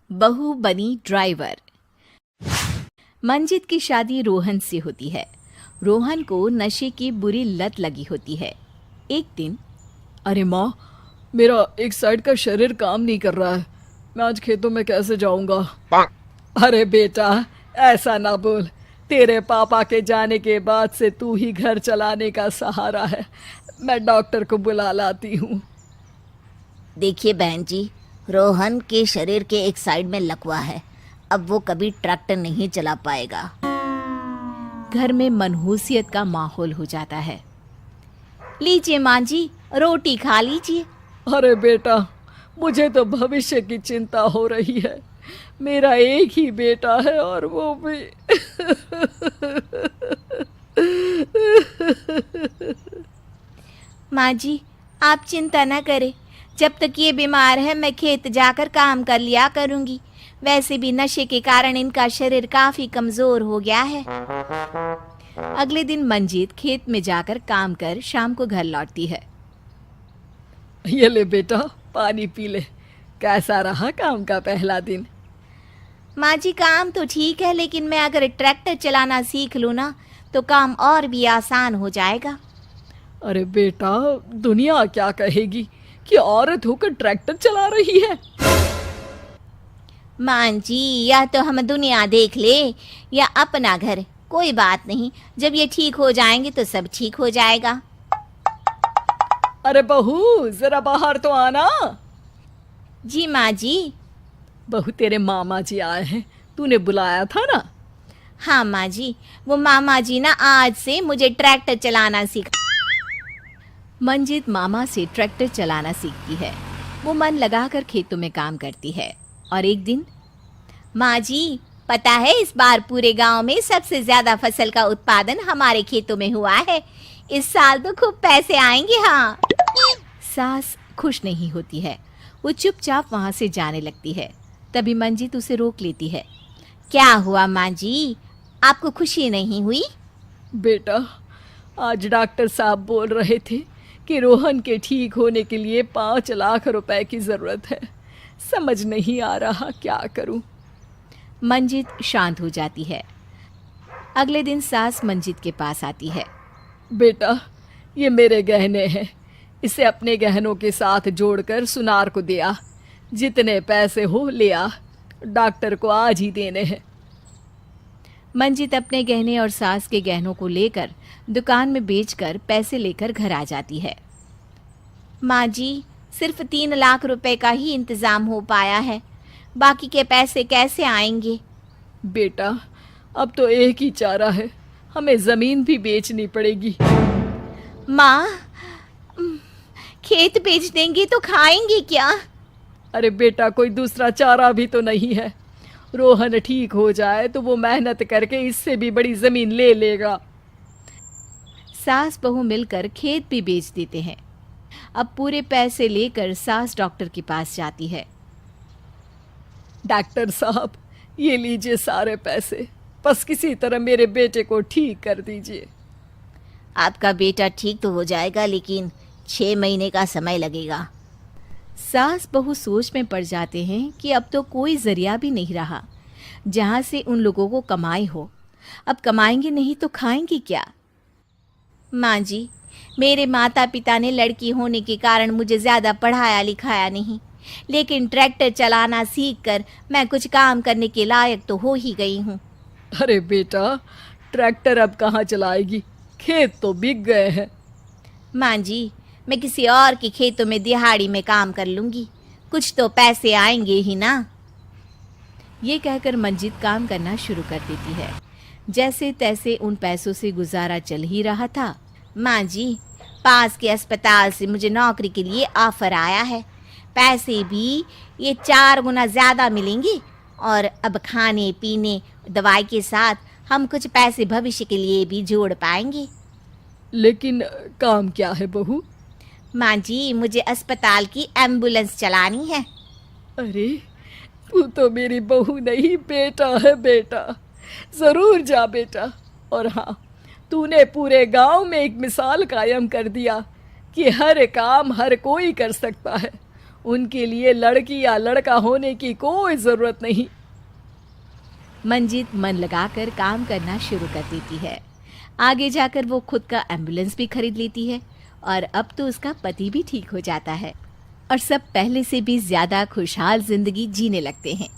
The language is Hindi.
बहू बनी ड्राइवर। मंजित की शादी रोहन से होती है। रोहन को नशे की बुरी लत लगी होती है। एक दिन, अरे माँ, मेरा एक साइड का शरीर काम नहीं कर रहा है। मैं आज खेतों में कैसे जाऊंगा? अरे बेटा, ऐसा ना बोल। तेरे पापा के जाने के बाद से तू ही घर चलाने का सहारा है। मैं डॉक्टर को बुला लाती हूँ। देखिए बहन जी, रोहन के शरीर के एक साइड में लकवा है। अब वो कभी ट्रैक्टर नहीं चला पाएगा। घर में मनहूसियत का माहौल हो जाता है। लीजिए माँ जी, रोटी खा लीजिए। अरे बेटा, मुझे तो भविष्य की चिंता हो रही है। मेरा एक ही बेटा है और वो भी माँ जी, आप चिंता न करें। जब तक ये बीमार है मैं खेत जाकर काम कर लिया करूँगी। वैसे भी नशे के कारण इनका शरीर काफ़ी कमज़ोर हो गया है। अगले दिन मंजीत खेत में जाकर काम कर शाम को घर लौटती है। ये ले बेटा, पानी पी ले। कैसा रहा काम का पहला दिन? माँ जी, काम तो ठीक है, लेकिन मैं अगर ट्रैक्टर चलाना सीख लूँ ना तो काम और भी आसान हो जाएगा। अरे बेटा, दुनिया क्या कहेगी कि औरत होकर ट्रैक्टर चला रही है। माँ जी, या तो हम दुनिया देख ले या अपना घर, कोई बात नहीं। जब ये ठीक हो जाएंगे तो सब ठीक हो जाएगा। अरे बहू, जरा बाहर तो आना। जी माँ जी। बहू, तेरे मामा जी आए हैं, तूने बुलाया था ना? हाँ माँ जी, वो मामा जी ना आज से मुझे ट्रैक्टर चलाना सीखा। मंजित मामा से ट्रैक्टर चलाना सीखती है। वो मन लगाकर खेतों में काम करती है। और एक दिन, माँ जी, पता है इस बार पूरे गांव में सबसे ज्यादा फसल का उत्पादन हमारे खेतों में हुआ है। इस साल तो खूब पैसे आएंगे। हाँ। सास खुश नहीं होती है। वो चुपचाप वहां से जाने लगती है। तभी मंजित उसे रोक लेती है। क्या हुआ माँ जी, आपको खुशी नहीं हुई? बेटा, आज डॉक्टर साहब बोल रहे थे कि रोहन के ठीक होने के लिए 5 लाख रुपए की ज़रूरत है। समझ नहीं आ रहा क्या करूं। मंजित शांत हो जाती है। अगले दिन सास मंजित के पास आती है। बेटा, ये मेरे गहने हैं। इसे अपने गहनों के साथ जोड़कर सुनार को दे आ। जितने पैसे हो ले आ। डॉक्टर को आज ही देने हैं। मंजित अपने गहने और सास के गहनों को लेकर दुकान में बेचकर पैसे लेकर घर आ जाती है। माँ जी, सिर्फ 3 लाख रुपए का ही इंतजाम हो पाया है। बाकी के पैसे कैसे आएंगे? बेटा, अब तो एक ही चारा है, हमें ज़मीन भी बेचनी पड़ेगी। माँ, खेत बेच देंगे तो खाएंगे क्या? अरे बेटा, कोई दूसरा चारा भी तो नहीं है। रोहन ठीक हो जाए तो वो मेहनत करके इससे भी बड़ी ज़मीन ले लेगा। सास बहू मिलकर खेत भी बेच देते हैं। अब पूरे पैसे लेकर सास डॉक्टर के पास जाती है। डॉक्टर साहब, ये लीजिए सारे पैसे। बस किसी तरह मेरे बेटे को ठीक कर दीजिए। आपका बेटा ठीक तो हो जाएगा, लेकिन 6 महीने का समय लगेगा। सास बहू सोच में पड़ जाते हैं कि अब तो कोई जरिया भी नहीं रहा जहां से उन लोगों को कमाई हो। अब कमाएंगे नहीं तो खाएंगे क्या? माँ जी, मेरे माता पिता ने लड़की होने के कारण मुझे ज़्यादा पढ़ाया लिखाया नहीं, लेकिन ट्रैक्टर चलाना सीखकर मैं कुछ काम करने के लायक तो हो ही गई हूँ। अरे बेटा, ट्रैक्टर अब कहाँ चलाएगी? खेत तो बिक गए हैं। माँ जी, मैं किसी और के खेतों में दिहाड़ी में काम कर लूँगी, कुछ तो पैसे आएंगे ही ना। ये कहकर मंजित काम करना शुरू कर देती है। जैसे तैसे उन पैसों से गुजारा चल ही रहा था। माँ जी, पास के अस्पताल से मुझे नौकरी के लिए ऑफर आया है। पैसे भी ये 4 गुना ज़्यादा मिलेंगे और अब खाने पीने दवाई के साथ हम कुछ पैसे भविष्य के लिए भी जोड़ पाएंगे। लेकिन काम क्या है बहू? माँ जी, मुझे अस्पताल की एम्बुलेंस चलानी है। अरे, तू तो मेरी बहू नहीं, बेटा है बेटा। ज़रूर जा बेटा। और हाँ, तूने पूरे गांव में एक मिसाल कायम कर दिया कि हर काम हर कोई कर सकता है। उनके लिए लड़की या लड़का होने की कोई जरूरत नहीं। मंजित मन लगाकर काम करना शुरू कर देती है। आगे जाकर वो खुद का एम्बुलेंस भी खरीद लेती है और अब तो उसका पति भी ठीक हो जाता है और सब पहले से भी ज्यादा खुशहाल जिंदगी जीने लगते हैं।